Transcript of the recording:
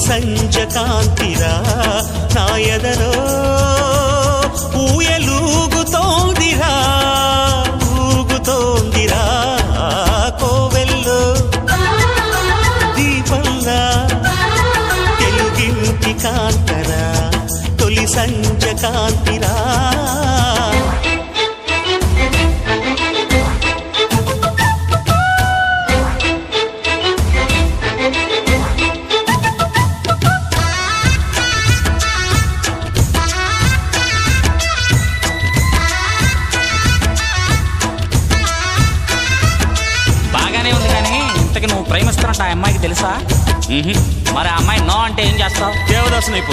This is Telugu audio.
సంజ కాంతిరా నా ఎదలో ఊయలూగుతోందిరా ఊగుతోందిరా కోవెల్లో దీపంలా తెలుగింటి కాంతరా తొలి సంజ కాంతిరా నువ్వు ప్రేమిస్తున్నట్టు ఆ అమ్మాయికి తెలుసా? మరి ఆ అమ్మాయి నో అంటే ఏం చేస్తావు? దేవదాసుని అయిపోతావు.